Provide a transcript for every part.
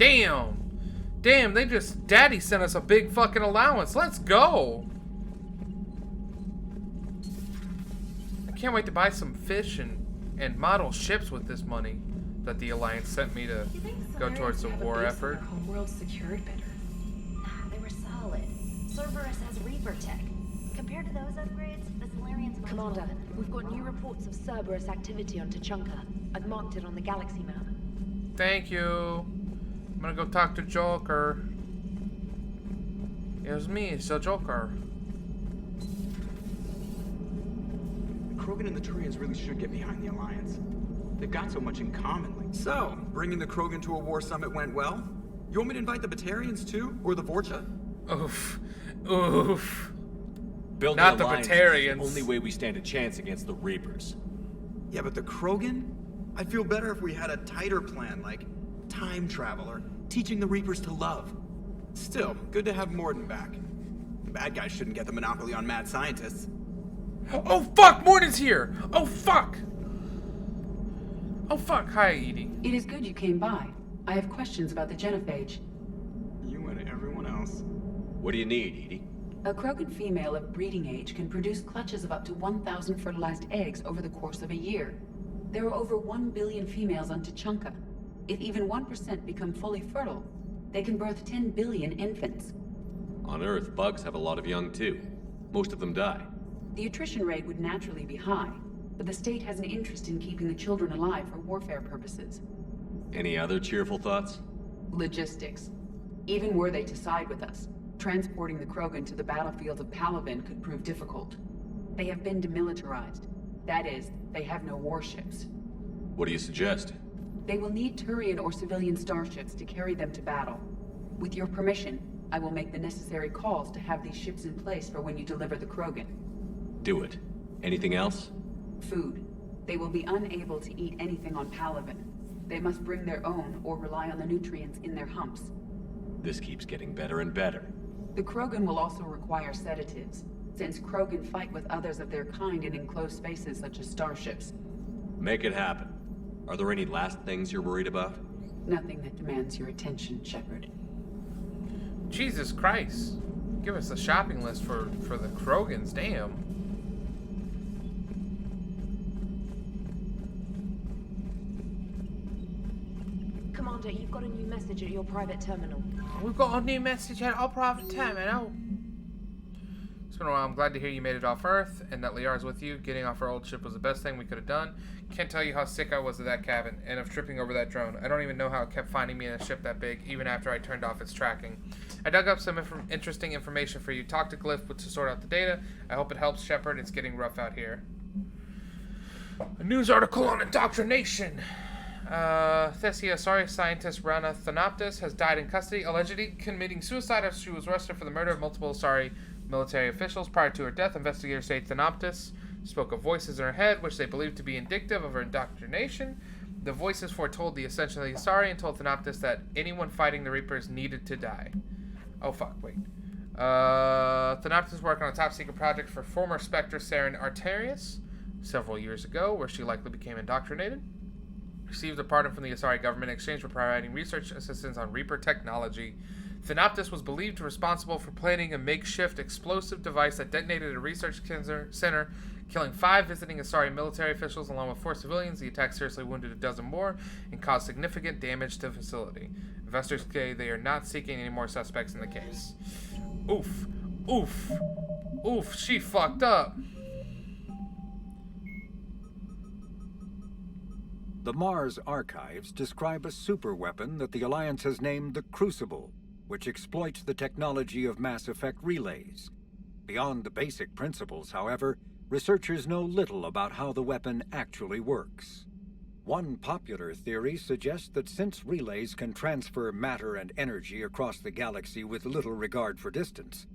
Damn. Damn, Daddy sent us a big fucking allowance. Let's go. I can't wait to buy some fish and model ships with this money that the Alliance sent me to go towards the war effort. Homeworld secured better. Nah, they were solid. Cerberus has Reaper tech. Compared to those upgrades, the Solarians... Commander, we've got new reports of Cerberus activity on Tuchanka. I've marked it on the galaxy map. Thank you. I'm gonna go talk to Joker. It was me, it's the Joker. The Krogan and the Turians really should get behind the Alliance. They've got so much in common. So, bringing the Krogan to a war summit went well? You want me to invite the Batarians too? Or the Vorcha? Oof. Oof. Building Not the alliances Batarians. is the only way we stand a chance against the Reapers. Yeah, but the Krogan? I'd feel better if we had a tighter plan, like time travel or teaching the Reapers to love. Still, good to have Morden back. The bad guys shouldn't get the monopoly on mad scientists. Oh fuck, Morden's here! Oh fuck! Oh fuck, hi Edie. It is good you came by. I have questions about the genophage. You and everyone else. What do you need, Edie? A Krogan female of breeding age can produce clutches of up to 1,000 fertilized eggs over the course of a year. There are over 1 billion females on Tuchanka. If even 1% become fully fertile, they can birth 10 billion infants. On Earth, bugs have a lot of young too. Most of them die. The attrition rate would naturally be high, but the state has an interest in keeping the children alive for warfare purposes. Any other cheerful thoughts? Logistics. Even were they to side with us, transporting the Krogan to the battlefields of Palaven could prove difficult. They have been demilitarized. That is, they have no warships. What do you suggest? They will need Turian or civilian starships to carry them to battle. With your permission, I will make the necessary calls to have these ships in place for when you deliver the Krogan. Do it. Anything else? Food. They will be unable to eat anything on Palaven. They must bring their own or rely on the nutrients in their humps. This keeps getting better and better. The Krogan will also require sedatives, since Krogan fight with others of their kind in enclosed spaces such as starships. Make it happen. Are there any last things you're worried about? Nothing that demands your attention, Shepard. Jesus Christ. Give us a shopping list for the Krogans, damn. Commander, you've got a new message at your private terminal. We've got a new message at our private terminal. It's been a while. I'm glad to hear you made it off Earth and that Liar's with you. Getting off our old ship was the best thing we could have done. Can't tell you how sick I was of that cabin and of tripping over that drone. I don't even know how it kept finding me in a ship that big, even after I turned off its tracking. I dug up some interesting information for you. Talk to Glyph to sort out the data. I hope it helps Shepard. It's getting rough out here. A news article on indoctrination. Thessia, sorry, scientist Rana Thanoptis has died in custody, allegedly committing suicide after she was arrested for the murder of multiple, military officials. Prior to her death, investigators say Thanoptis spoke of voices in her head, which they believed to be indicative of her indoctrination. The voices foretold the ascension of the Asari and told Thanoptis that anyone fighting the Reapers needed to die. Oh, fuck, wait. Thanoptis worked on a top-secret project for former Spectre Saren Arterius several years ago, where she likely became indoctrinated. Received a pardon from the Asari government in exchange for providing research assistance on Reaper technology. Thanoptis was believed responsible for planning a makeshift explosive device that detonated a research center, killing 5 visiting Asari military officials along with 4 civilians. The attack seriously wounded a dozen more and caused significant damage to the facility. Investors say they are not seeking any more suspects in the case. Oof. Oof. Oof, she fucked up. The Mars archives describe a superweapon that the Alliance has named the Crucible, which exploits the technology of mass effect relays. Beyond the basic principles, however, researchers know little about how the weapon actually works. One popular theory suggests that since relays can transfer matter and energy across the galaxy with little regard for distance,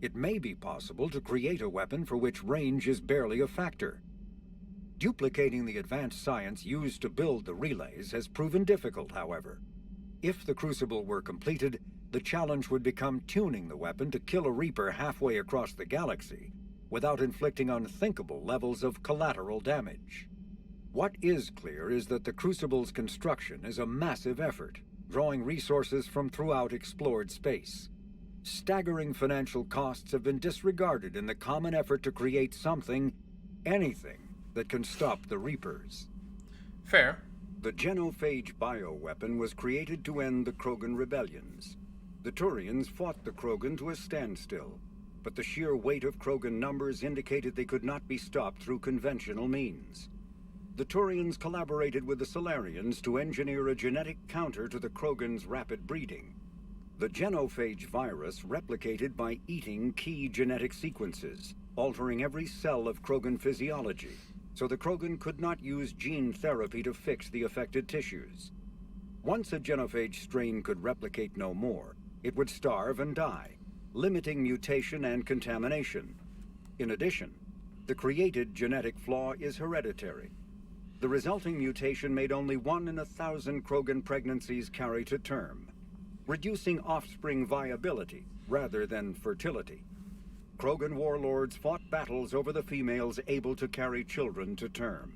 it may be possible to create a weapon for which range is barely a factor. Duplicating the advanced science used to build the relays has proven difficult, however. If the Crucible were completed, the challenge would become tuning the weapon to kill a Reaper halfway across the galaxy without inflicting unthinkable levels of collateral damage. What is clear is that the Crucible's construction is a massive effort, drawing resources from throughout explored space. Staggering financial costs have been disregarded in the common effort to create something, anything, that can stop the Reapers. Fair. The genophage bioweapon was created to end the Krogan rebellions. The Turians fought the Krogan to a standstill, but the sheer weight of Krogan numbers indicated they could not be stopped through conventional means. The Turians collaborated with the Solarians to engineer a genetic counter to the Krogan's rapid breeding. The genophage virus replicated by eating key genetic sequences, altering every cell of Krogan physiology, so the Krogan could not use gene therapy to fix the affected tissues. Once a genophage strain could replicate no more, it would starve and die, limiting mutation and contamination. In addition, the created genetic flaw is hereditary. The resulting mutation made only 1 in 1,000 Krogan pregnancies carry to term, reducing offspring viability rather than fertility. Krogan warlords fought battles over the females able to carry children to term.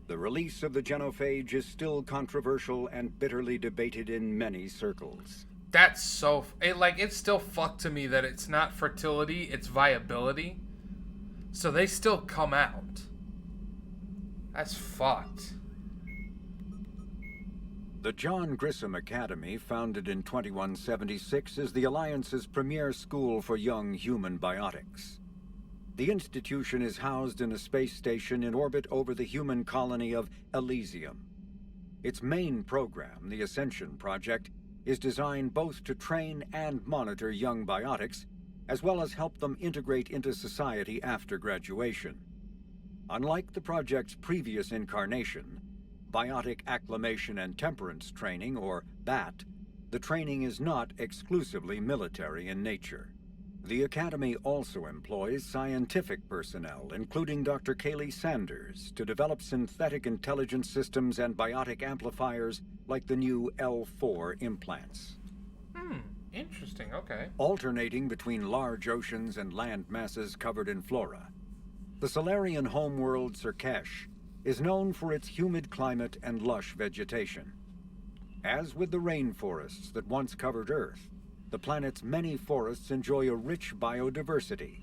The release of the genophage is still controversial and bitterly debated in many circles. That's so... it's still fucked to me that it's not fertility, it's viability. So they still come out. That's fucked. The John Grissom Academy, founded in 2176, is the Alliance's premier school for young human biotics. The institution is housed in a space station in orbit over the human colony of Elysium. Its main program, the Ascension Project, is designed both to train and monitor young biotics, as well as help them integrate into society after graduation. Unlike the project's previous incarnation, Biotic Acclimation and Temperance Training, or BAT, the training is not exclusively military in nature. The Academy also employs scientific personnel, including Dr. Kaylee Sanders, to develop synthetic intelligence systems and biotic amplifiers like the new L4 implants. Interesting, okay. Alternating between large oceans and land masses covered in flora, the Solarian homeworld Surkesh is known for its humid climate and lush vegetation. As with the rainforests that once covered Earth, the planet's many forests enjoy a rich biodiversity.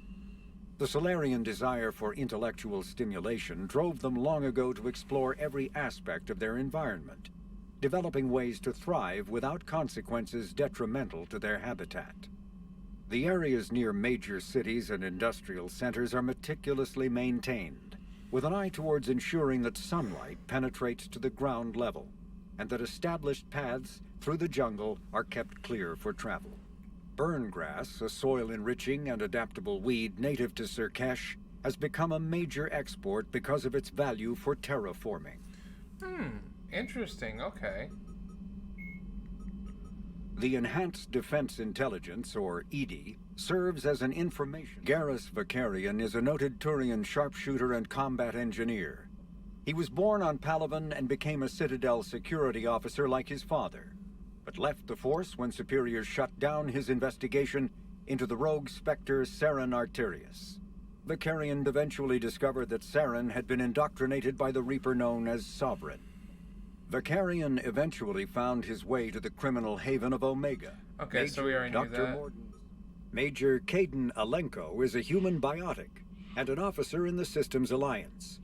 The Solarian desire for intellectual stimulation drove them long ago to explore every aspect of their environment, developing ways to thrive without consequences detrimental to their habitat. The areas near major cities and industrial centers are meticulously maintained, with an eye towards ensuring that sunlight penetrates to the ground level, and that established paths through the jungle are kept clear for travel. Burngrass, a soil-enriching and adaptable weed native to Surkesh, has become a major export because of its value for terraforming. Interesting, okay. The Enhanced Defense Intelligence, or EDI, serves as an information. Garrus Vakarian is a noted Turian sharpshooter and combat engineer. He was born on Palaven and became a Citadel security officer like his father, but left the Force when superiors shut down his investigation into the rogue Spectre Saren Arterius. Vakarian eventually discovered that Saren had been indoctrinated by the Reaper known as Sovereign. Vakarian eventually found his way to the criminal haven of Omega. Okay, so we already knew that. Major Caden Alenko is a human biotic and an officer in the Systems Alliance.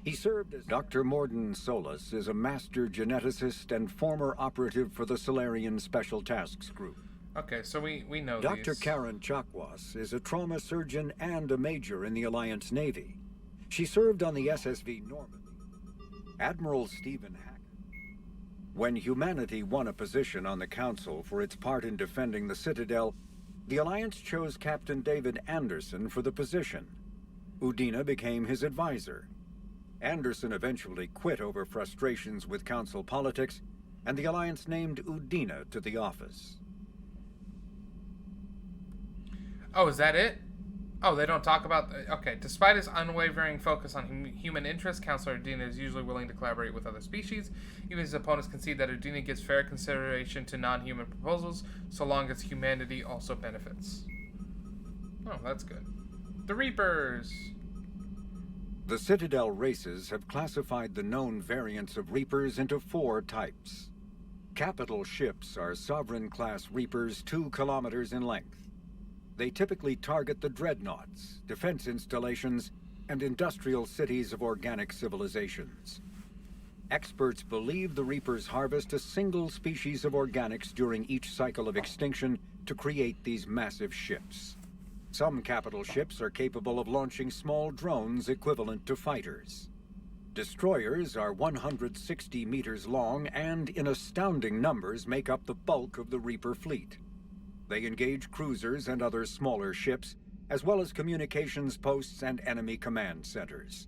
He served as Dr. Morden Solus is a master geneticist and former operative for the Solarian Special Tasks Group. Okay, so we know Dr. these. Karen Chakwas is a trauma surgeon and a major in the Alliance Navy. She served on the SSV Normandy. Admiral Stephen Hackett. When humanity won a position on the Council for its part in defending the Citadel, the Alliance chose Captain David Anderson for the position. Udina became his advisor. Anderson eventually quit over frustrations with Council politics, and the Alliance named Udina to the office. Oh, is that it? Oh, they don't talk about... Okay, despite his unwavering focus on human interests, Counselor Udina is usually willing to collaborate with other species. Even his opponents concede that Udina gives fair consideration to non-human proposals, so long as humanity also benefits. Oh, that's good. The Reapers! The Citadel races have classified the known variants of Reapers into 4 types. Capital ships are Sovereign-class Reapers 2 kilometers in length. They typically target the dreadnoughts, defense installations, and industrial cities of organic civilizations. Experts believe the Reapers harvest a single species of organics during each cycle of extinction to create these massive ships. Some capital ships are capable of launching small drones equivalent to fighters. Destroyers are 160 meters long and, in astounding numbers, make up the bulk of the Reaper fleet. They engage cruisers and other smaller ships, as well as communications posts and enemy command centers.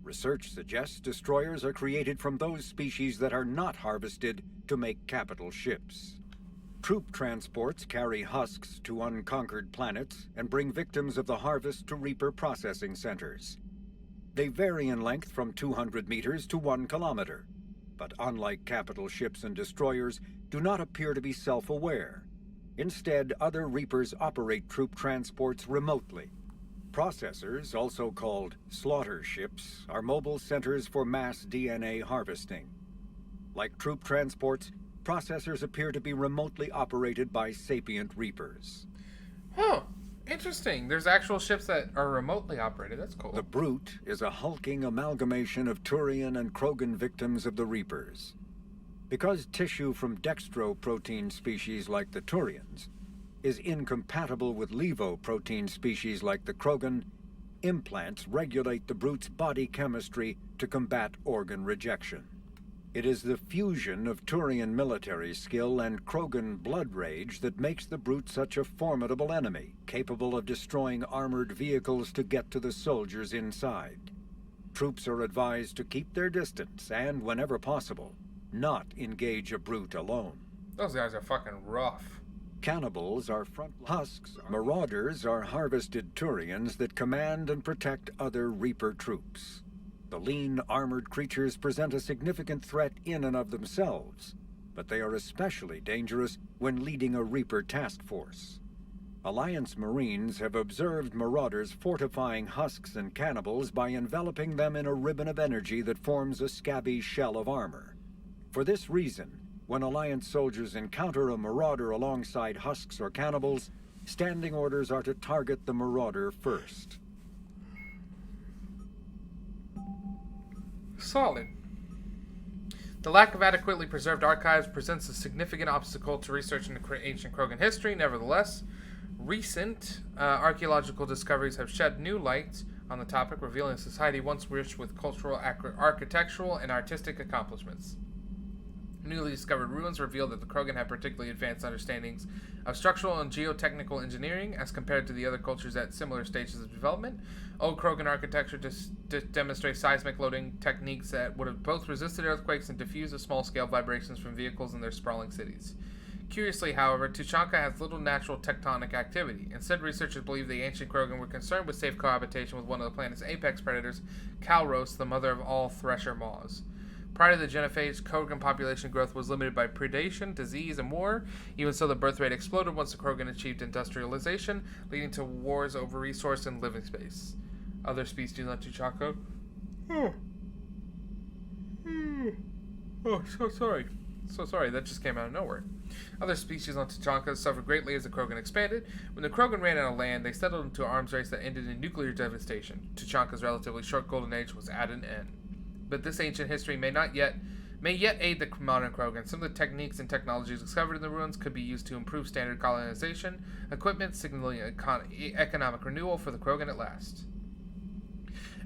Research suggests destroyers are created from those species that are not harvested to make capital ships. Troop transports carry husks to unconquered planets and bring victims of the harvest to Reaper processing centers. They vary in length from 200 meters to 1 kilometer, but unlike capital ships and destroyers, do not appear to be self-aware. Instead, other Reapers operate troop transports remotely. Processors, also called slaughter ships, are mobile centers for mass DNA harvesting. Like troop transports, processors appear to be remotely operated by sapient Reapers. Huh. Interesting. There's actual ships that are remotely operated. That's cool. The Brute is a hulking amalgamation of Turian and Krogan victims of the Reapers. Because tissue from dextroprotein species like the Turians is incompatible with levoprotein species like the Krogan, implants regulate the Brute's body chemistry to combat organ rejection. It is the fusion of Turian military skill and Krogan blood rage that makes the Brute such a formidable enemy, capable of destroying armored vehicles to get to the soldiers inside. Troops are advised to keep their distance and, whenever possible, not engage a Brute alone. Those guys are fucking rough. Cannibals are front husks. Marauders are harvested Turians that command and protect other Reaper troops. The lean, armored creatures present a significant threat in and of themselves, but they are especially dangerous when leading a Reaper task force. Alliance Marines have observed Marauders fortifying husks and cannibals by enveloping them in a ribbon of energy that forms a scabby shell of armor. For this reason, when Alliance soldiers encounter a Marauder alongside husks or cannibals, standing orders are to target the Marauder first. Solid. The lack of adequately preserved archives presents a significant obstacle to research into ancient Krogan history. Nevertheless, recent archaeological discoveries have shed new light on the topic, revealing a society once rich with cultural, architectural, and artistic accomplishments. Newly discovered ruins reveal that the Krogan had particularly advanced understandings of structural and geotechnical engineering as compared to the other cultures at similar stages of development. Old Krogan architecture demonstrates seismic loading techniques that would have both resisted earthquakes and diffused the small-scale vibrations from vehicles in their sprawling cities. Curiously, however, Tuchanka has little natural tectonic activity. Instead, researchers believe the ancient Krogan were concerned with safe cohabitation with one of the planet's apex predators, Calros, the mother of all thresher maws. Prior to the Genophage, Krogan population growth was limited by predation, disease, and war. Even so, the birth rate exploded once the Krogan achieved industrialization, leading to wars over resource and living space. Other species on Tuchanka. Oh, so sorry. So sorry, that just came out of nowhere. Other species on Tuchanka suffered greatly as the Krogan expanded. When the Krogan ran out of land, they settled into an arms race that ended in nuclear devastation. Tuchanka's relatively short golden age was at an end. But this ancient history may yet aid the modern Krogan. Some of the techniques and technologies discovered in the ruins could be used to improve standard colonization equipment, signaling economic renewal for the Krogan at last.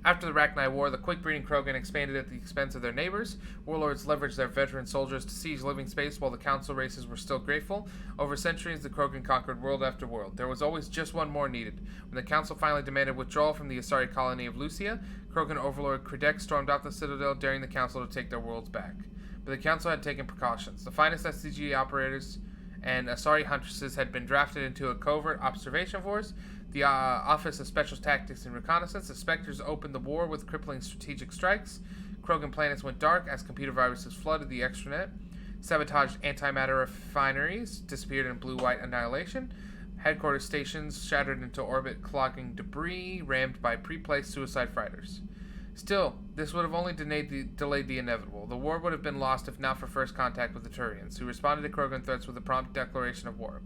After the Rachni War, the quick-breeding Krogan expanded at the expense of their neighbors. Warlords leveraged their veteran soldiers to siege living space while the council races were still grateful. Over centuries, the Krogan conquered world after world. There was always just one more needed. When the council finally demanded withdrawal from the Asari colony of Lucia, Krogan overlord Kredek stormed out the citadel, daring the council to take their worlds back. But the council had taken precautions. The finest SCG operators and Asari huntresses had been drafted into a covert observation force. The Office of Special Tactics and Reconnaissance, the Spectres opened the war with crippling strategic strikes. Krogan planets went dark as computer viruses flooded the extranet. Sabotaged antimatter refineries disappeared in blue-white annihilation. Headquarters stations shattered into orbit, clogging debris rammed by pre-placed suicide fighters. Still, this would have only delayed the inevitable. The war would have been lost if not for first contact with the Turians, who responded to Krogan threats with a prompt declaration of war.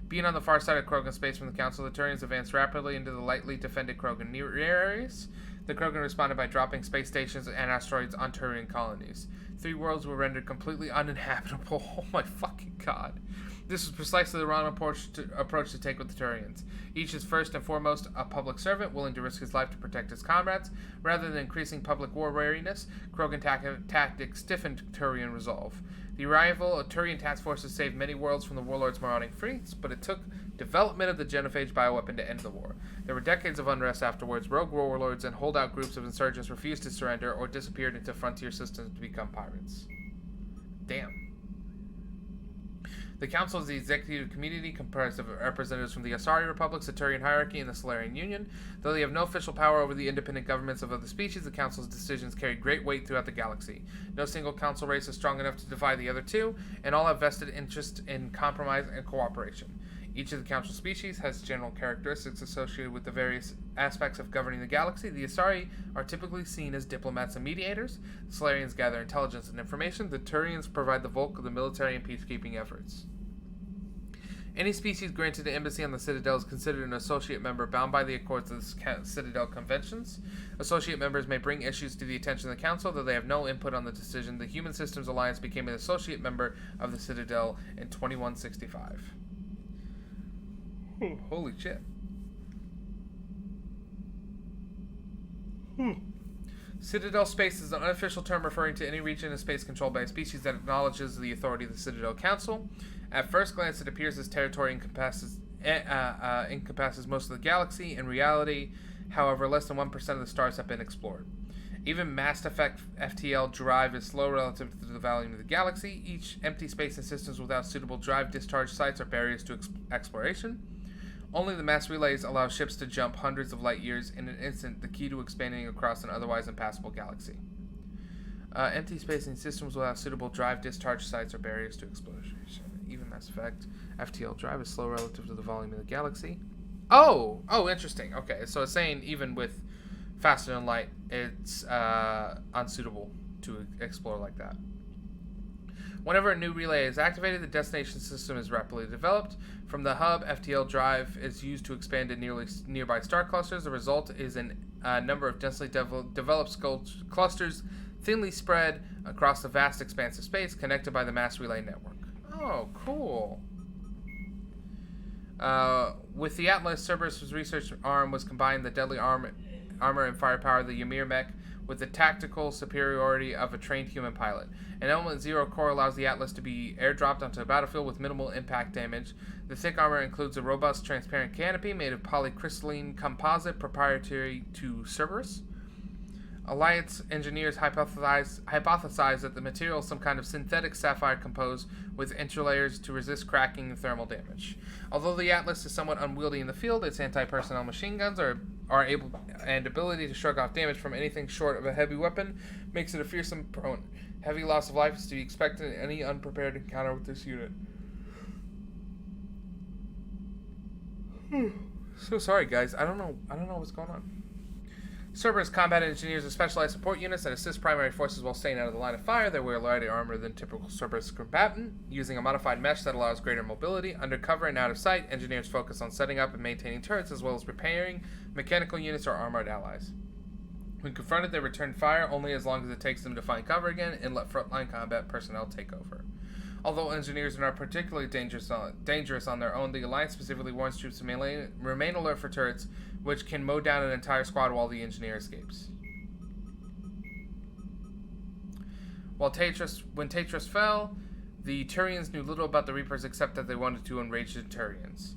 Being on the far side of Krogan space from the Council, the Turians advanced rapidly into the lightly defended Krogan near areas. The Krogan responded by dropping space stations and asteroids on Turian colonies. 3 worlds were rendered completely uninhabitable. Oh my fucking god. This was precisely the wrong approach to take with the Turians. Each is first and foremost a public servant, willing to risk his life to protect his comrades. Rather than increasing public war wariness, Krogan tactics stiffened Turian resolve. The arrival of Turian task forces saved many worlds from the warlords' marauding fleets, but it took development of the genophage bioweapon to end the war. There were decades of unrest afterwards. Rogue warlords and holdout groups of insurgents refused to surrender or disappeared into frontier systems to become pirates. Damn. The Council is the executive community comprised of representatives from the Asari Republics, the Turian hierarchy, and the Solarian Union. Though they have no official power over the independent governments of other species, the Council's decisions carry great weight throughout the galaxy. No single Council race is strong enough to defy the other two, and all have vested interest in compromise and cooperation. Each of the Council species has general characteristics associated with the various aspects of governing the galaxy. The Asari are typically seen as diplomats and mediators. The Solarians gather intelligence and information. The Turians provide the bulk of the military and peacekeeping efforts. Any species granted an embassy on the Citadel is considered an associate member bound by the accords of the Citadel Conventions. Associate members may bring issues to the attention of the Council, though they have no input on the decision. The Human Systems Alliance became an associate member of the Citadel in 2165. Holy shit. Citadel space is an unofficial term referring to any region in space controlled by a species that acknowledges the authority of the Citadel Council. At first glance, it appears this territory encompasses most of the galaxy. In reality, however, less than 1% of the stars have been explored. Even Mass Effect FTL drive is slow relative to the volume of the galaxy. Each empty space in systems without suitable drive discharge sites are barriers to exploration. Only the mass relays allow ships to jump hundreds of light years in an instant, the key to expanding across an otherwise impassable galaxy. Empty space in systems without suitable drive discharge sites are barriers to exploration. Even Mass Effect FTL drive is slow relative to the volume of the galaxy. Oh, interesting. Okay, so it's saying even with faster than light, it's unsuitable to explore like that. Whenever a new relay is activated, the destination system is rapidly developed. From the hub, FTL drive is used to expand to nearby star clusters. The result is a number of densely developed clusters thinly spread across the vast expanse of space, connected by the mass relay network. Oh, cool. With the Atlas, Cerberus' research arm was combined the deadly armor and firepower of the Ymir mech with the tactical superiority of a trained human pilot. An Element Zero core allows the Atlas to be airdropped onto a battlefield with minimal impact damage. The thick armor includes a robust, transparent canopy made of polycrystalline composite proprietary to Cerberus. Alliance engineers hypothesize that the material is some kind of synthetic sapphire composed with interlayers to resist cracking and thermal damage. Although the Atlas is somewhat unwieldy in the field, its anti-personnel machine guns are able and ability to shrug off damage from anything short of a heavy weapon makes it a fearsome opponent. Heavy loss of life is to be expected in any unprepared encounter with this unit. So sorry, guys. I don't know what's going on. Cerberus combat engineers are specialized support units that assist primary forces while staying out of the line of fire. They wear lighter armor than typical Cerberus combatant, using a modified mesh that allows greater mobility. Under cover and out of sight, engineers focus on setting up and maintaining turrets as well as repairing mechanical units or armored allies. When confronted, they return fire only as long as it takes them to find cover again and let frontline combat personnel take over. Although engineers are not particularly dangerous on their own, the Alliance specifically warns troops to remain alert for turrets, which can mow down an entire squad while the engineer escapes. When Tatris fell, the Turians knew little about the Reapers except that they wanted to enrage the Turians.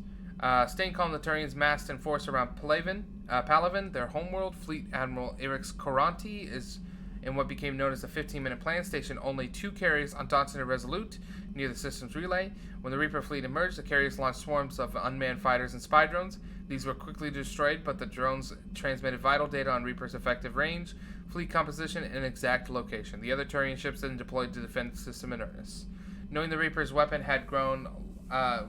Staying calm, the Turians massed and forced around Palaven, their homeworld. Fleet Admiral Erix Coranti is in what became known as the 15-minute plan, stationed only 2 carriers on Dodson and Resolute near the system's relay. When the Reaper fleet emerged, the carriers launched swarms of unmanned fighters and spy drones. These were quickly destroyed, but the drones transmitted vital data on Reaper's effective range, fleet composition, and exact location. The other Turian ships then deployed to defend the system in earnest. Knowing the Reaper's weapon had grown,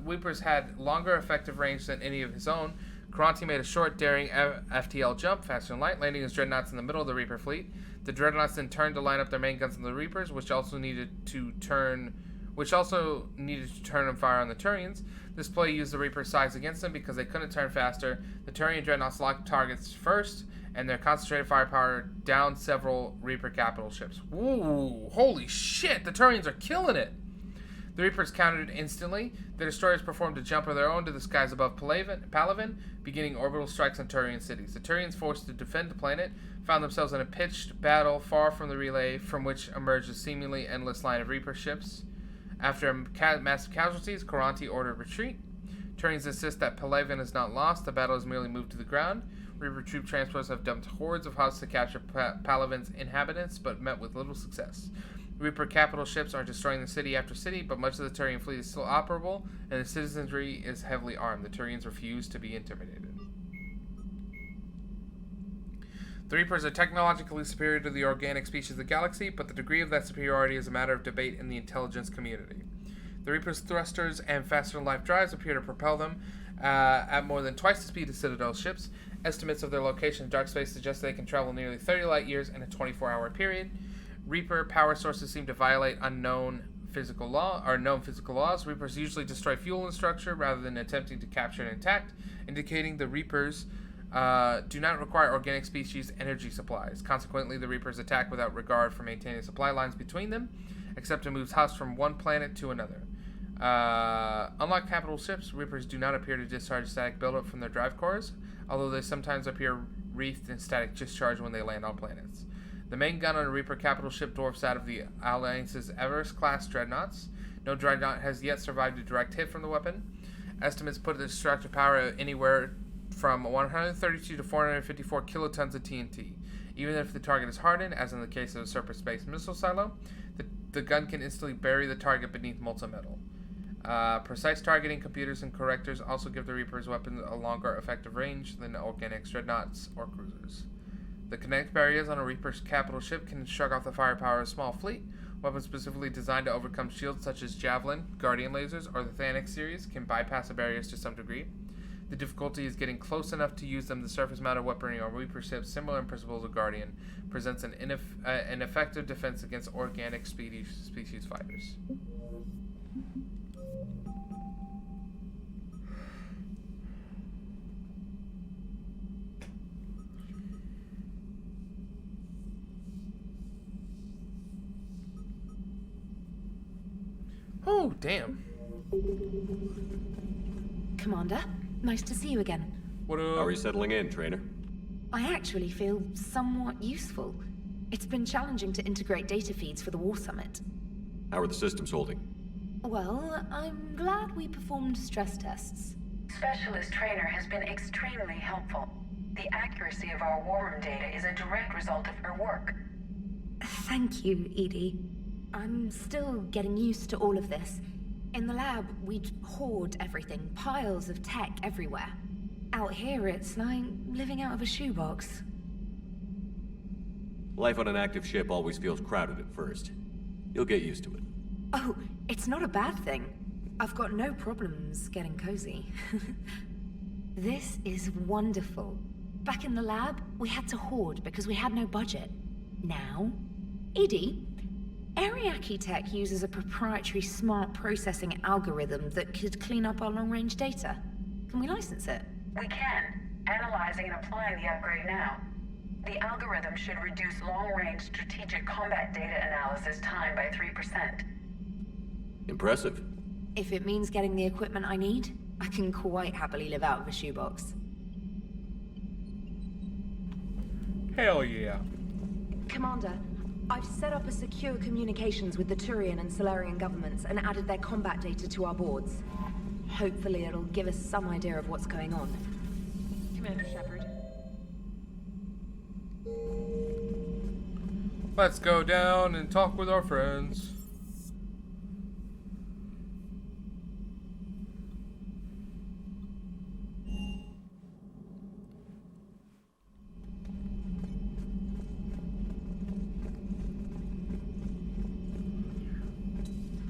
Reapers had longer effective range than any of his own, Karanti made a short, daring FTL jump, faster than light, landing his dreadnoughts in the middle of the Reaper fleet. The dreadnoughts then turned to line up their main guns on the Reapers, which also needed to turn and fire on the Turians. This play used the Reaper's size against them because they couldn't turn faster. The Turian dreadnoughts locked targets first, and their concentrated firepower downed several Reaper capital ships. Ooh, holy shit, the Turians are killing it! The Reapers countered instantly. The destroyers performed a jump of their own to the skies above Palaven, beginning orbital strikes on Turian cities. The Turians, forced to defend the planet, found themselves in a pitched battle far from the relay, from which emerged a seemingly endless line of Reaper ships. After massive casualties, Karanti ordered retreat. Turians insist that Palaven is not lost. The battle is merely moved to the ground. Reaper troop transports have dumped hordes of hosts to capture Palaven's inhabitants, but met with little success. Reaper capital ships are destroying the city after city, but much of the Turian fleet is still operable, and the citizenry is heavily armed. The Turians refuse to be intimidated. The Reapers are technologically superior to the organic species of the galaxy, but the degree of that superiority is a matter of debate in the intelligence community. The Reapers' thrusters and faster-than-light drives appear to propel them at more than twice the speed of Citadel ships. Estimates of their location in dark space suggest they can travel nearly 30 light-years in a 24-hour period. Reaper power sources seem to violate known physical laws. Reapers usually destroy fuel and structure rather than attempting to capture it intact, indicating the Reapers do not require organic species energy supplies. Consequently, the Reapers attack without regard for maintaining supply lines between them, except to move hosts from one planet to another. Unlike capital ships, Reapers do not appear to discharge static buildup from their drive cores, although they sometimes appear wreathed in static discharge when they land on planets. The main gun on a Reaper capital ship dwarfs that of the Alliance's Everest-class dreadnoughts. No dreadnought has yet survived a direct hit from the weapon. Estimates put the destructive power at anywhere from 132 to 454 kilotons of TNT. Even if the target is hardened, as in the case of a Surface-based missile silo, the gun can instantly bury the target beneath molten metal. Precise targeting computers and correctors also give the Reaper's weapons a longer effective range than organic dreadnoughts or cruisers. The kinetic barriers on a Reaper's capital ship can shrug off the firepower of a small fleet. Weapons specifically designed to overcome shields such as Javelin, Guardian lasers, or the Thanix series can bypass the barriers to some degree. The difficulty is getting close enough to use them. The surface-mounted weaponry on Reaper ships, similar in principle to Guardian, presents an effective defense against organic species fighters. Oh, damn. Commander, nice to see you again. What How are you settling in, trainer? I actually feel somewhat useful. It's been challenging to integrate data feeds for the War Summit. How are the systems holding? Well, I'm glad we performed stress tests. Specialist Trainer has been extremely helpful. The accuracy of our war room data is a direct result of her work. Thank you, Edie. I'm still getting used to all of this. In the lab, we'd hoard everything, piles of tech everywhere. Out here, it's like living out of a shoebox. Life on an active ship always feels crowded at first. You'll get used to it. Oh, it's not a bad thing. I've got no problems getting cozy. This is wonderful. Back in the lab, we had to hoard because we had no budget. Now, Edie, Ariake Tech uses a proprietary smart processing algorithm that could clean up our long-range data. Can we license it? We can. Analyzing and applying the upgrade now. The algorithm should reduce long-range strategic combat data analysis time by 3%. Impressive. If it means getting the equipment I need, I can quite happily live out of a shoebox. Hell yeah. Commander, I've set up a secure communications with the Turian and Solarian governments and added their combat data to our boards. Hopefully it'll give us some idea of what's going on. Commander Shepard. Let's go down and talk with our friends.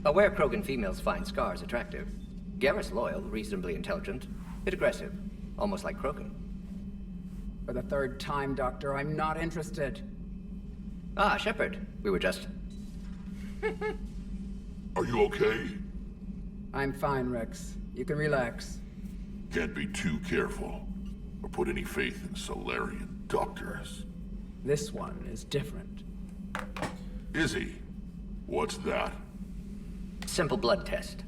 Aware Krogan females find Scars attractive. Garrus loyal, reasonably intelligent, bit aggressive. almost like Krogan. For the third time, Doctor, I'm not interested. Ah, Shepard. We were just... Are you okay? I'm fine, Rex. You can relax. Can't be too careful, or put any faith in Solarian doctors. This one is different. Is he? What's that? Simple blood test.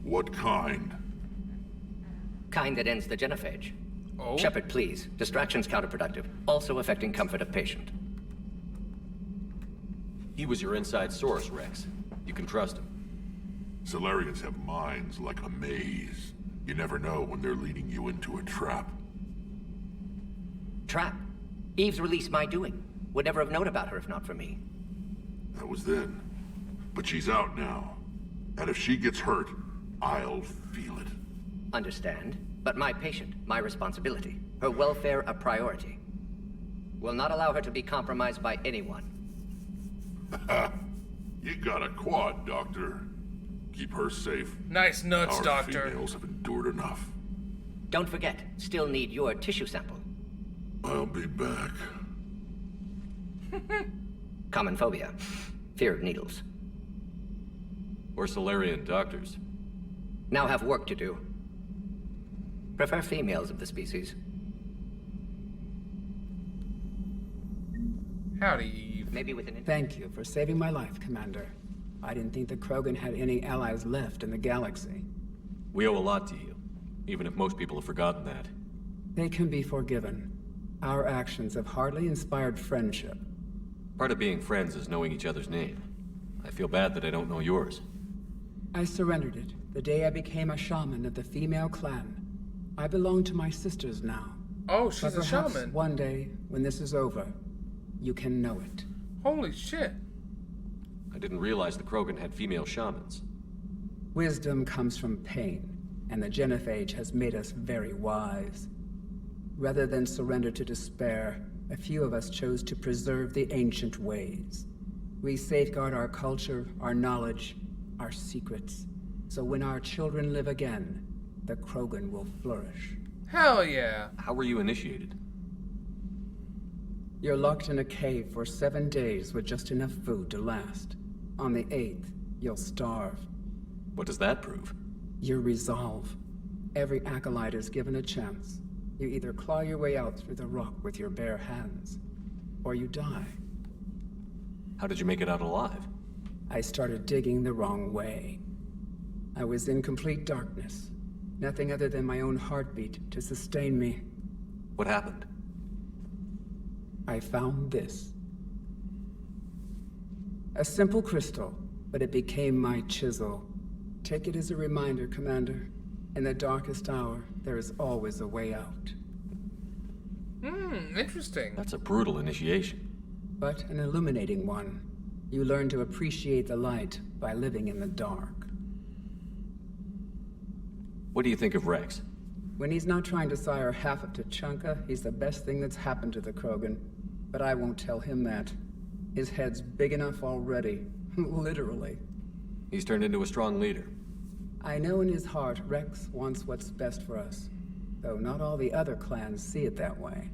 What kind? Kind that ends the genophage. Oh. Shepard, please. Distraction's counterproductive, also affecting comfort of patient. He was your inside source, Rex. You can trust him. Solarians have minds like a maze. You never know when they're leading you into a trap. Trap. Eve's release my doing. Would never have known about her if not for me. That was then. But she's out now. And if she gets hurt, I'll feel it. Understand. But my patient, my responsibility. Her welfare a priority. Will not allow her to be compromised by anyone. You got a quad, Doctor. Keep her safe. Nice nuts, Our Doctor. females have endured enough. Don't forget, still need your tissue sample. I'll be back. Common phobia. Fear of needles. Or Solarian doctors. Now have work to do. Prefer females of the species. Howdy, Eve. Maybe with an... Thank you for saving my life, Commander. I didn't think the Krogan had any allies left in the galaxy. We owe a lot to you, even if most people have forgotten that. They can be forgiven. Our actions have hardly inspired friendship. Part of being friends is knowing each other's name. I feel bad that I don't know yours. I surrendered it the day I became a shaman of the female clan. I belong to my sisters now. Oh, she's But a perhaps shaman. one day, when this is over, you can know it. Holy shit. I didn't realize the Krogan had female shamans. Wisdom comes from pain, and the genophage has made us very wise. Rather than surrender to despair, a few of us chose to preserve the ancient ways. We safeguard our culture, our knowledge, our secrets. So when our children live again, the Krogan will flourish. Hell yeah. How were you initiated? You're locked in a cave for 7 days with just enough food to last. On the 8th, you'll starve. What does that prove? Your resolve. Every acolyte is given a chance. You either claw your way out through the rock with your bare hands, or you die. How did you make it out alive? I started digging the wrong way. I was in complete darkness. Nothing other than my own heartbeat to sustain me. What happened? I found this. A simple crystal, but it became my chisel. Take it as a reminder, Commander. In the darkest hour, there is always a way out. Interesting. That's a brutal initiation. But an illuminating one. You learn to appreciate the light by living in the dark. What do you think of Rex? When he's not trying to sire half of Tuchanka, he's the best thing that's happened to the Krogan. But I won't tell him that. His head's big enough already. Literally. He's turned into a strong leader. I know in his heart Rex wants what's best for us. Though not all the other clans see it that way.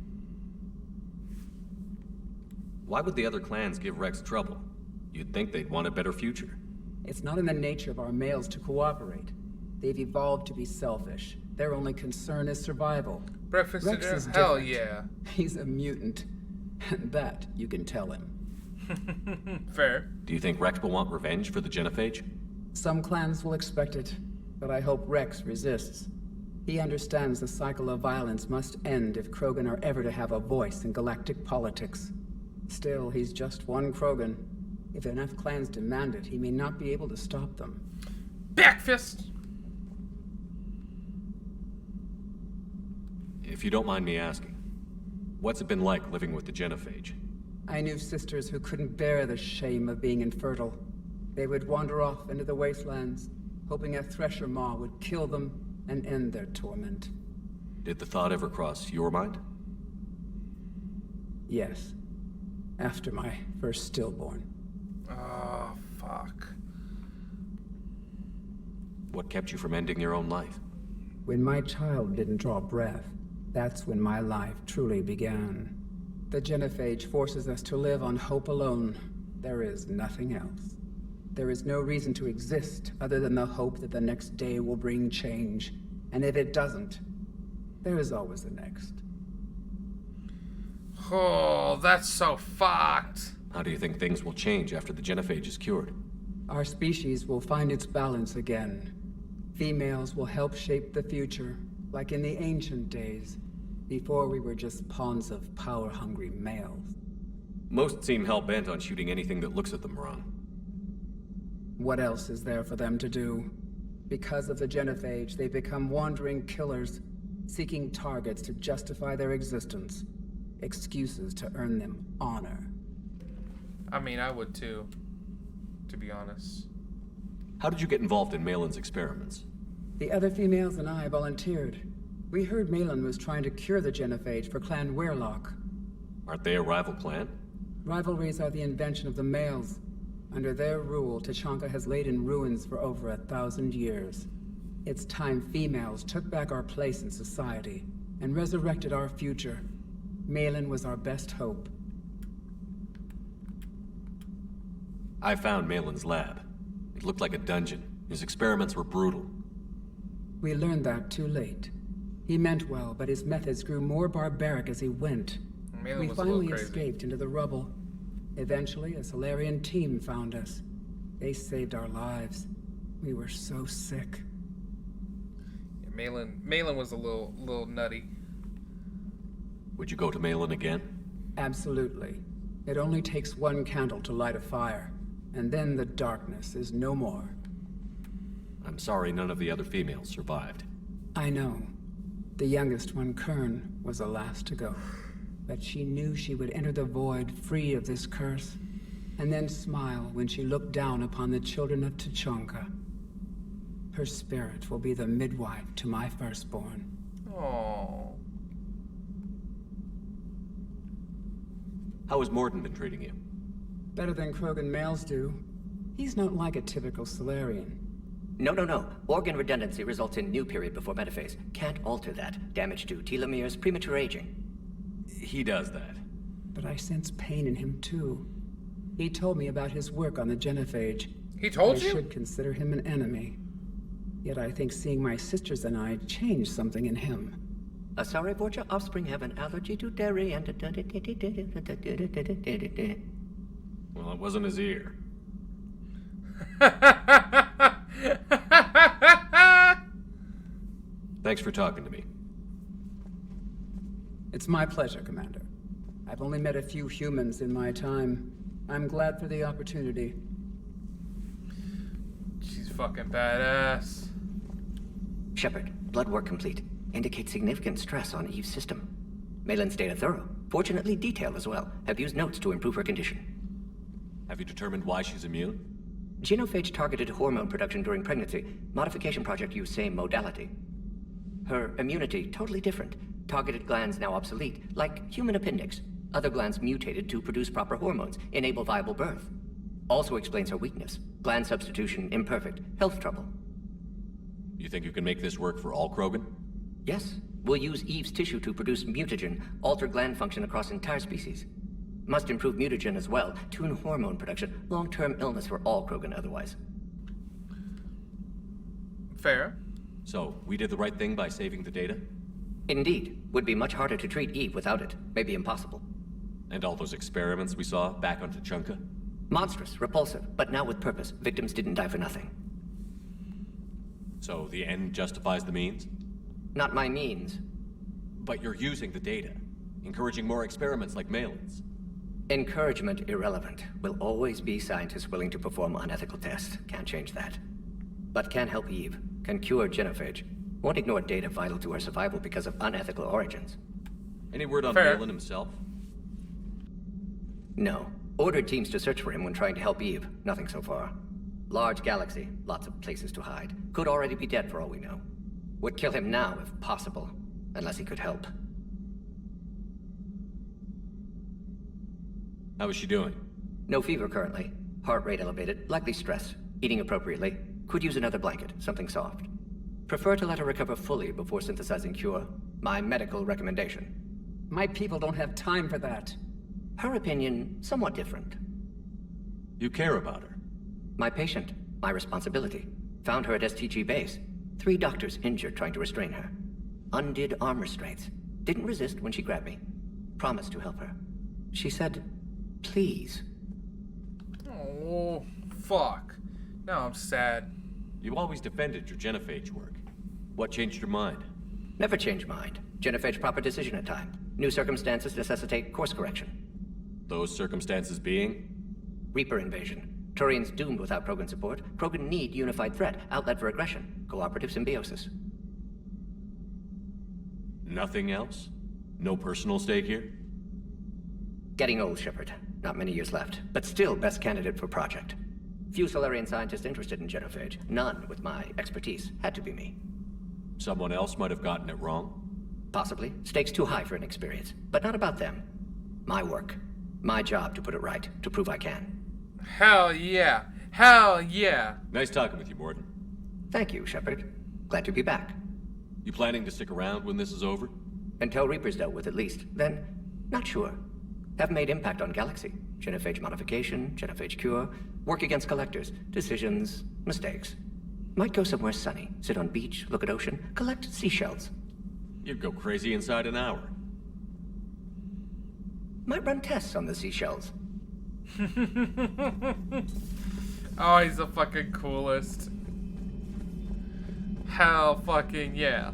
Why would the other clans give Rex trouble? You'd think they'd want a better future. It's not in the nature of our males to cooperate. They've evolved to be selfish. Their only concern is survival. Breakfast Rex dinner? is Hell different. yeah. He's a mutant. And that you can tell him. Fair. Do you think Rex will want revenge for the genophage? Some clans will expect it, but I hope Rex resists. He understands the cycle of violence must end if Krogan are ever to have a voice in galactic politics. Still, he's just one Krogan. If enough clans demand it, he may not be able to stop them. Backfist! If you don't mind me asking, what's it been like living with the genophage? I knew sisters who couldn't bear the shame of being infertile. They would wander off into the wastelands, hoping a thresher maw would kill them and end their torment. Did the thought ever cross your mind? Yes. After my first stillborn. Oh, fuck. What kept you from ending your own life? When my child didn't draw breath, that's when my life truly began. The genophage forces us to live on hope alone. There is nothing else. There is no reason to exist other than the hope that the next day will bring change. And if it doesn't, there is always the next. Oh, that's so fucked. How do you think things will change after the genophage is cured? Our species will find its balance again. Females will help shape the future, like in the ancient days, before we were just pawns of power-hungry males. Most seem hell-bent on shooting anything that looks at them wrong. What else is there for them to do? Because of the genophage, they become wandering killers, seeking targets to justify their existence. Excuses to earn them honor. I mean, I would too, to be honest. How did you get involved in Malin's experiments? The other females and I volunteered. We heard Malin was trying to cure the genophage for Clan Weirlock. Aren't they a rival clan? Rivalries are the invention of the males. Under their rule, Tachanka has laid in ruins for over 1,000 years. It's time females took back our place in society and resurrected our future. Malin was our best hope. I found Malin's lab. It looked like a dungeon. His experiments were brutal. We learned that too late. He meant well, but his methods grew more barbaric as he went. Malin We was a little finally crazy. escaped into the rubble. Eventually, a Solarian team found us. They saved our lives. We were so sick. Yeah, Malin was a little nutty. Would you go to Malin again? Absolutely. It only takes one candle to light a fire, and then the darkness is no more. I'm sorry none of the other females survived. I know. The youngest one, Kern, was the last to go. But she knew she would enter the void free of this curse, and then smile when she looked down upon the children of Tachanka. Her spirit will be the midwife to my firstborn. Oh. How has Morden been treating you? Better than Krogan males do. He's not like a typical Solarian. No. Organ redundancy results in new period before metaphase. Can't alter that. Damage to telomeres, premature aging. He does that. But I sense pain in him too. He told me about his work on the genophage. He told I you? should consider him an enemy. Yet I think seeing my sisters and I changed something in him. Asari Borgia offspring have an allergy to dairy and... Well, it wasn't his ear. Thanks for talking to me. It's my pleasure, Commander. I've only met a few humans in my time. I'm glad for the opportunity. She's fucking badass. Shepard, blood work complete. Indicates significant stress on Eve's system. Malin's data thorough. Fortunately detailed as well. Have used notes to improve her condition. Have you determined why she's immune? Genophage targeted hormone production during pregnancy. Modification project used same modality. Her immunity totally different. Targeted glands now obsolete, like human appendix. Other glands mutated to produce proper hormones, enable viable birth. Also explains her weakness. Gland substitution imperfect. Health trouble. You think you can make this work for all Krogan? Yes. We'll use Eve's tissue to produce mutagen, alter gland function across entire species. Must improve mutagen as well, tune hormone production, long-term illness for all Krogan otherwise. Fair. So, we did the right thing by saving the data? Indeed. Would be much harder to treat Eve without it. Maybe impossible. And all those experiments we saw back on Tachanka? Monstrous, repulsive, but now with purpose. Victims didn't die for nothing. So, the end justifies the means? Not my means. But you're using the data, encouraging more experiments like Malin's. Encouragement irrelevant. Will always be scientists willing to perform unethical tests. Can't change that. But can help Eve. Can cure genophage. Won't ignore data vital to her survival because of unethical origins. Any word on Fair. Malin himself? No. Ordered teams to search for him when trying to help Eve. Nothing so far. Large galaxy. Lots of places to hide. Could already be dead for all we know. Would kill him now if possible. Unless he could help. How is she doing? No fever currently. Heart rate elevated. Likely stress. Eating appropriately. Could use another blanket. Something soft. Prefer to let her recover fully before synthesizing cure. My medical recommendation. My people don't have time for that. Her opinion, somewhat different. You care about her. My patient, my responsibility. Found her at STG base. 3 doctors injured trying to restrain her. Undid arm restraints. Didn't resist when she grabbed me. Promised to help her. She said, please. Oh, fuck. Now I'm sad. You always defended your genophage work. What changed your mind? Never change mind. Genophage proper decision at time. New circumstances necessitate course correction. Those circumstances being? Reaper invasion. Turians doomed without Krogan support. Krogan need unified threat. Outlet for aggression. Cooperative symbiosis. Nothing else? No personal stake here? Getting old, Shepard. Not many years left. But still best candidate for project. Few Solarian scientists interested in genophage. None with my expertise. Had to be me. Someone else might have gotten it wrong? Possibly. Stakes too high for inexperience. But not about them. My work. My job to put it right. To prove I can. Hell yeah. Hell yeah. Nice talking with you, Morden. Thank you, Shepard. Glad to be back. You planning to stick around when this is over? Until Reaper's dealt with, at least. Then, not sure. Have made impact on Galaxy. Genophage modification, genophage cure, work against collectors, decisions, mistakes. Might go somewhere sunny, sit on beach, look at ocean, collect seashells. You'd go crazy inside an hour. Might run tests on the seashells. Oh, he's the fucking coolest. Hell fucking yeah.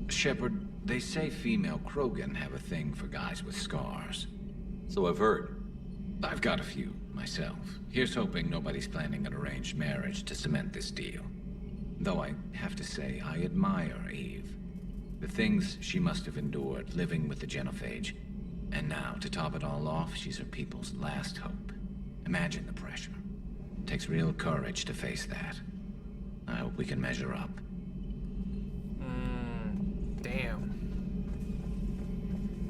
Shepard, they say female Krogan have a thing for guys with scars. So I've heard. I've got a few, myself. Here's hoping nobody's planning an arranged marriage to cement this deal. Though I have to say, I admire Eve. The things she must have endured living with the genophage. And now, to top it all off, she's her people's last hope. Imagine the pressure. Takes real courage to face that. I hope we can measure up. Damn.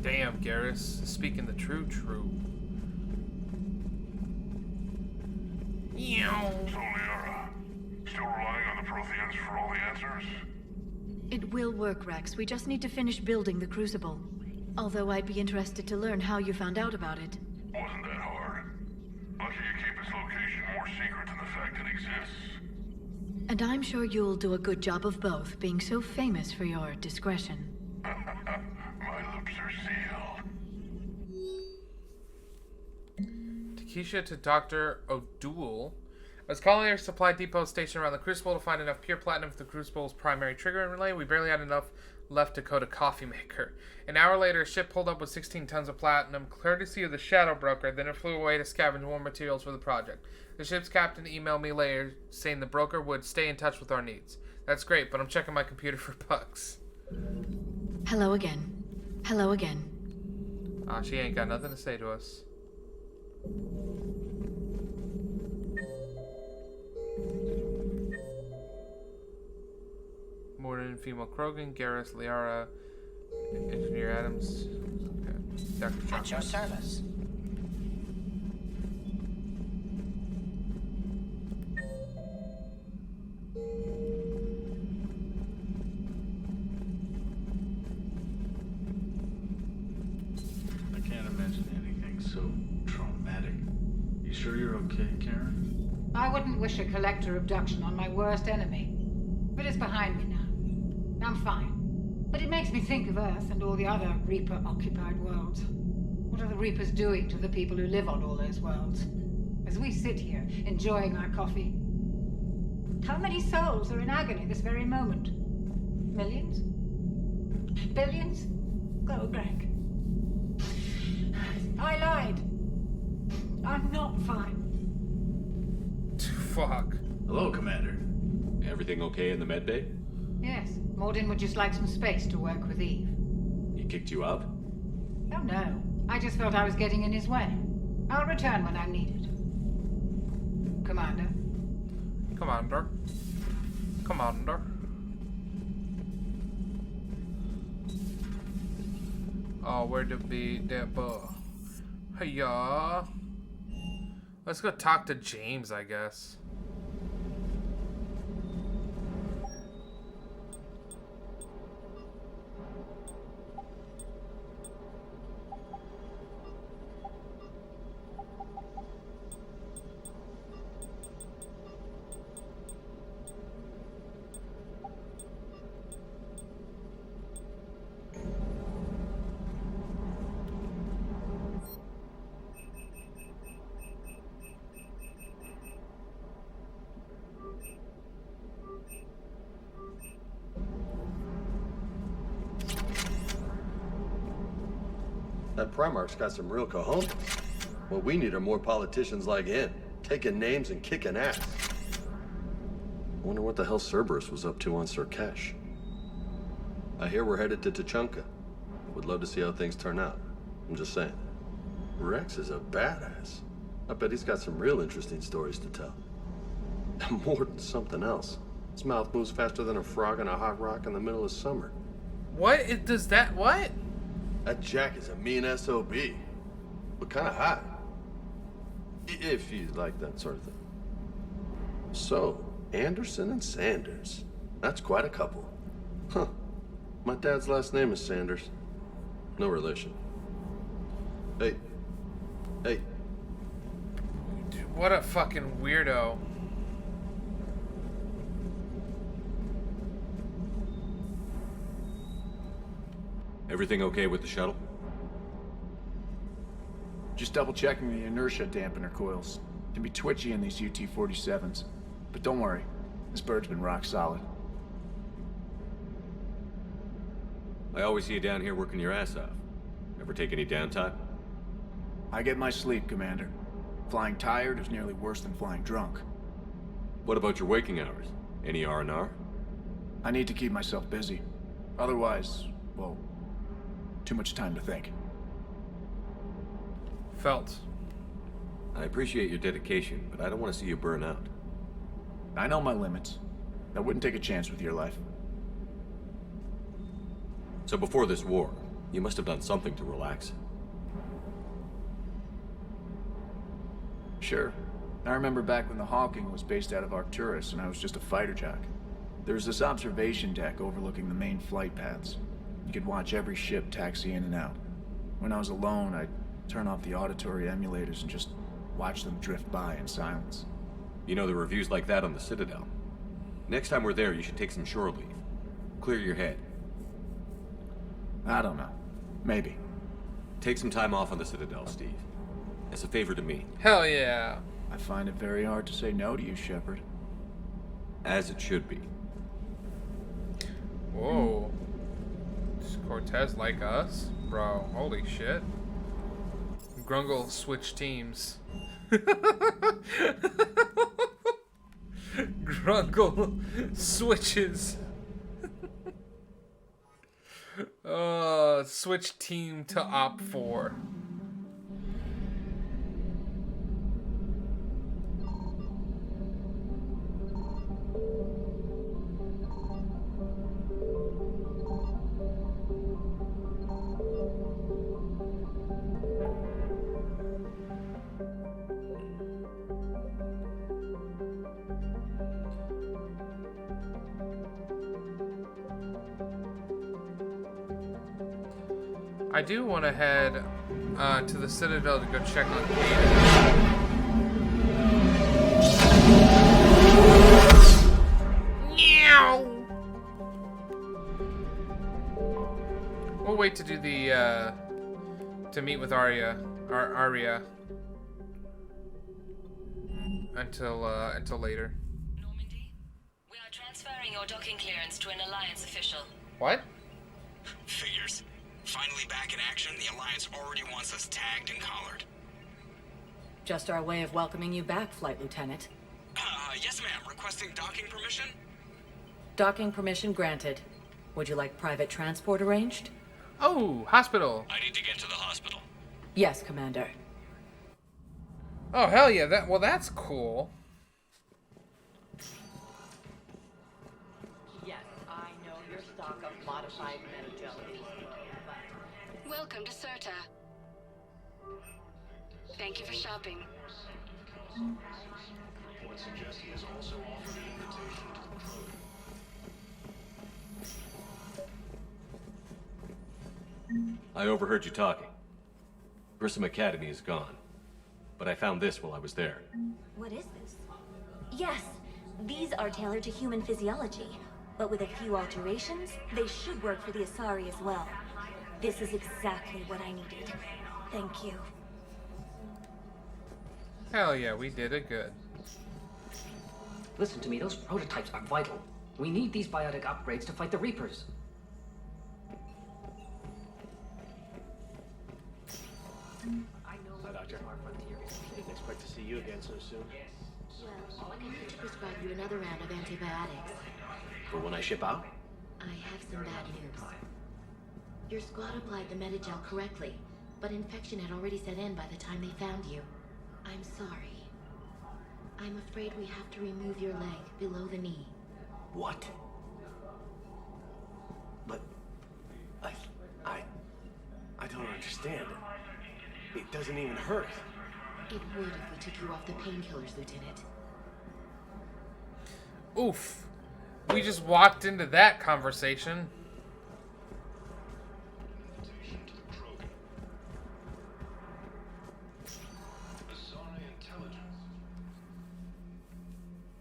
Damn, Garrus. Speaking the true. So, Liara, still relying on the Protheans for all the answers? It will work, Rex. We just need to finish building the Crucible. Although I'd be interested to learn how you found out about it. Wasn't that hard. Lucky you keep its location more secret than the fact it exists. And I'm sure you'll do a good job of both, being so famous for your discretion. My lips are sealed. Takesha to Dr. O'Doul. I was calling our supply depot station around the Crucible to find enough pure platinum for the Crucible's primary trigger and relay. We barely had enough left to coat a coffee maker. An hour later, a ship pulled up with 16 tons of platinum, courtesy of the Shadow Broker. Then it flew away to scavenge more materials for the project. The ship's captain emailed me later saying the broker would stay in touch with our needs. That's great, but I'm checking my computer for bugs. Hello again. Hello again. She ain't got nothing to say to us. Morden, female Krogan, Garrus, Liara, Engineer Adams, okay. Dr. At your service. I can't imagine anything so traumatic. You sure you're okay, Karen? I wouldn't wish a collector abduction on my worst enemy. But it's behind me now. I'm fine. But it makes me think of Earth and all the other Reaper-occupied worlds. What are the Reapers doing to the people who live on all those worlds? As we sit here, enjoying our coffee. How many souls are in agony this very moment? Millions? Billions? Go, Greg. I lied. I'm not fine. Fuck. Hello, Commander. Everything okay in the medbay? Yes, Morden would just like some space to work with Eve. He kicked you out? Oh no, I just felt I was getting in his way. I'll return when I'm needed. Commander. Commander. Commander. Oh, where to be that boy? Hey, Let's go talk to James, I guess. That Primarch's got some real cojones. What we need are more politicians like him, taking names and kicking ass. I wonder what the hell Cerberus was up to on Surkesh. I hear we're headed to Tuchanka. Would love to see how things turn out. I'm just saying. Rex is a badass. I bet he's got some real interesting stories to tell. And more than something else. His mouth moves faster than a frog in a hot rock in the middle of summer. What? Does that... What? That Jack is a mean SOB, but kind of hot. If you like that sort of thing. So, Anderson and Sanders. That's quite a couple. Huh. My dad's last name is Sanders. No relation. Hey. Hey. Dude, what a fucking weirdo. Everything okay with the shuttle? Just double checking the inertia dampener coils. Can be twitchy in these UT-47s. But don't worry, this bird's been rock solid. I always see you down here working your ass off. Ever take any downtime? I get my sleep, Commander. Flying tired is nearly worse than flying drunk. What about your waking hours? Any R&R? I need to keep myself busy. Otherwise, well, too much time to think. Felt. I appreciate your dedication, but I don't want to see you burn out. I know my limits. I wouldn't take a chance with your life. So before this war, you must have done something to relax. Sure. I remember back when the Hawking was based out of Arcturus and I was just a fighter jock. There was this observation deck overlooking the main flight paths. You could watch every ship taxi in and out. When I was alone, I'd turn off the auditory emulators and just watch them drift by in silence. You know, there are reviews like that on the Citadel. Next time we're there, you should take some shore leave. Clear your head. I don't know. Maybe. Take some time off on the Citadel, Steve. As a favor to me. Hell yeah. I find it very hard to say no to you, Shepard. As it should be. Whoa. Does Cortez like us? Bro, holy shit. Grungle switch teams. Grungle switches. Switch team to Op 4. I do want to head to the Citadel to go check on Kate. We'll wait to do the to meet with Arya until later. Normandy, we are transferring your docking clearance to an Alliance official. What? Figures. Finally back in action, the Alliance already wants us tagged and collared. Just our way of welcoming you back, Flight Lieutenant. Yes ma'am, requesting docking permission? Docking permission granted. Would you like private transport arranged? Oh, hospital. I need to get to the hospital. Yes, Commander. Oh, hell yeah. That's cool. Yes, I know your stock of modified metagellies. Welcome to Serta. Thank you for shopping. would suggest he has also offered an invitation to the Krogan. I overheard you talking. Grissom Academy is gone. But I found this while I was there. What is this? Yes, these are tailored to human physiology. But with a few alterations, they should work for the Asari as well. This is exactly what I needed. Thank you. Hell yeah, we did it good. Listen to me, those prototypes are vital. We need these biotic upgrades to fight the Reapers. Hi, Doctor. Didn't expect to see you again so soon. Well, I need to prescribe you another round of antibiotics. For when I ship out? I have some bad news. Your squad applied the Metagel correctly, but infection had already set in by the time they found you. I'm sorry. I'm afraid we have to remove your leg below the knee. What? But... I don't understand. It doesn't even hurt. It would if we took you off the painkillers, Lieutenant. Oof. We just walked into that conversation.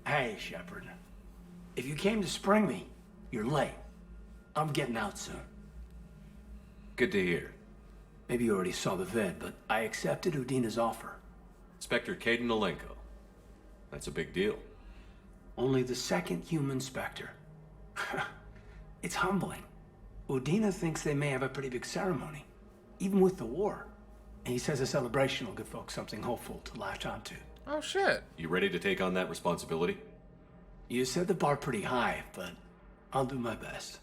Hey, Shepard. If you came to spring me, you're late. I'm getting out soon. Good to hear. Maybe you already saw the vid, but I accepted Udina's offer. Inspector Caden Alenko. That's a big deal. Only the second human Spectre. It's humbling. Udina thinks they may have a pretty big ceremony, even with the war. And he says a celebration will give folks something hopeful to latch onto. Oh, shit. You ready to take on that responsibility? You set the bar pretty high, but I'll do my best.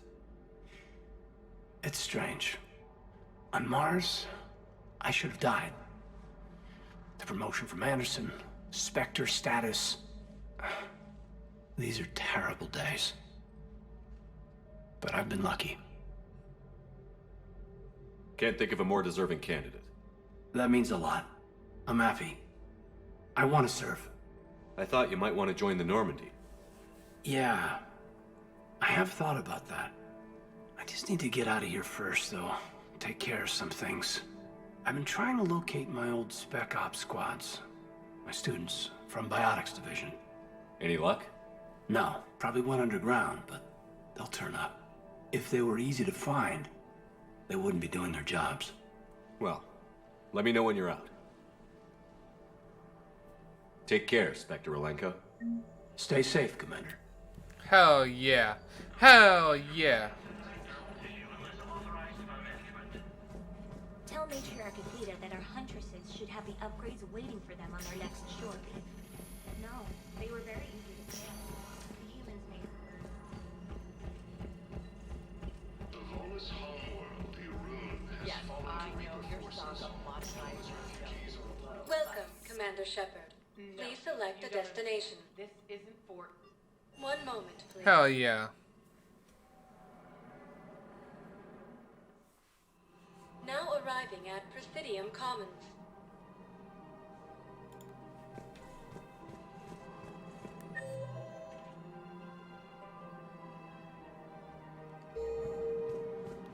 It's strange. On Mars, I should have died. The promotion from Anderson, Spectre status. These are terrible days. But I've been lucky. Can't think of a more deserving candidate. That means a lot. I'm happy. I want to serve. I thought you might want to join the Normandy. Yeah. I have thought about that. I just need to get out of here first, though. Take care of some things. I've been trying to locate my old Spec Ops squads. My students from Biotics Division. Any luck? No. Probably went underground, but they'll turn up. If they were easy to find, they wouldn't be doing their jobs. Well, let me know when you're out. Take care, Spectre Alenko. Stay safe, Commander. Hell yeah. Hell yeah. Tell Matriarch Akita that our huntresses should have the upgrades waiting for them on their next shore leave. No, they were very easy to scale. The humans made The Volus homeworld, the Rune, has Yes, fallen I to know Reaper your forces. song a lot of times. Welcome, Commander Shepard. Please select a destination. This isn't for... One moment, please. Hell yeah. Now arriving at Presidium Commons.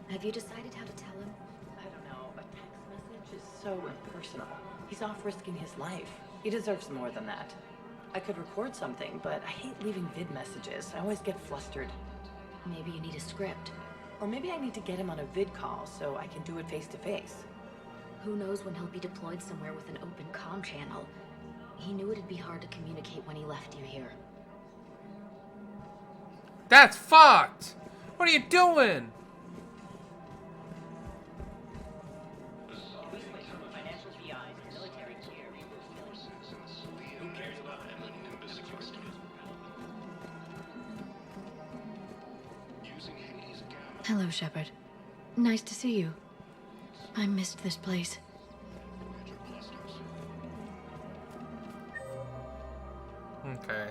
Have you decided how to tell him? I don't know. A text message is so impersonal. He's off risking his life. He deserves more than that. I could record something, but I hate leaving vid messages. I always get flustered. Maybe you need a script. Or maybe I need to get him on a vid call so I can do it face to face. Who knows when he'll be deployed somewhere with an open comm channel. He knew it'd be hard to communicate when he left you here. That's fucked! What are you doing? Hello, Shepard. Nice to see you. I missed this place. Okay.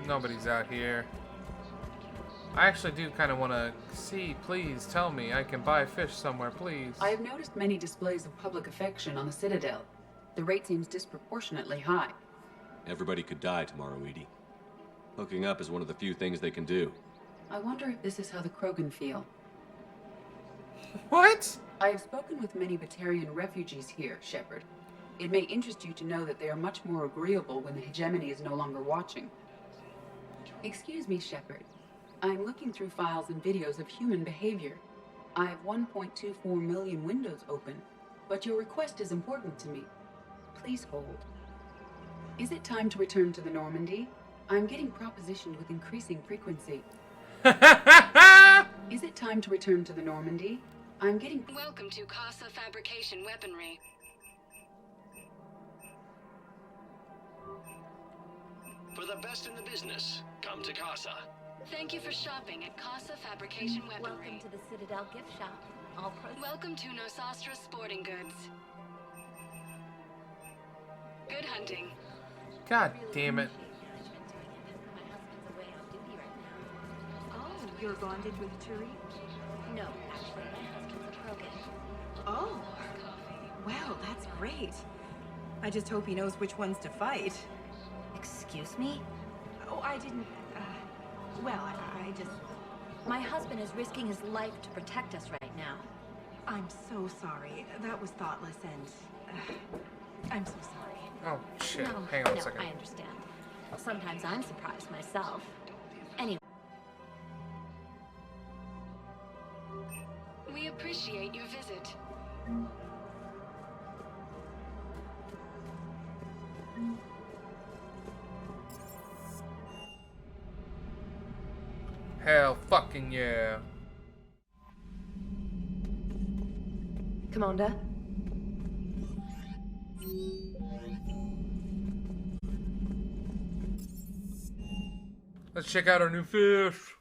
Nobody's out here. I actually do kind of want to see. Please tell me I can buy fish somewhere, please. I have noticed many displays of public affection on the Citadel. The rate seems disproportionately high. Everybody could die tomorrow, Edie. Hooking up is one of the few things they can do. I wonder if this is how the Krogan feel. What? I have spoken with many Batarian refugees here, Shepard. It may interest you to know that they are much more agreeable when the hegemony is no longer watching. Excuse me, Shepard. I'm looking through files and videos of human behavior. I have 1.24 million windows open, but your request is important to me. Please hold. Is it time to return to the Normandy? I'm getting propositioned with increasing frequency. Is it time to return to the Normandy? I'm getting... Welcome to Casa Fabrication Weaponry. For the best in the business, come to Casa. Thank you for shopping at Casa Fabrication Weaponry. Welcome to the Citadel gift shop. Welcome to Nosastra Sporting Goods. Good hunting. God damn it. Oh, you're bonded with Turi? No, actually, my husband's a Krogan. Oh. Wow, that's great. I just hope he knows which ones to fight. Excuse me? Oh, I didn't... well, I just... My husband is risking his life to protect us right now. I'm so sorry. That was thoughtless and... I'm so sorry. Oh, shit. No, Hang on a no, second. I understand. Sometimes I'm surprised myself. Anyway. We appreciate your visit. Hell fucking yeah. Commander? Let's check out our new fish.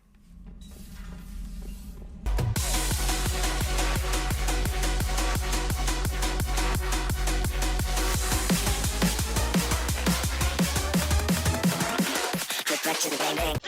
Get back to the bang bang.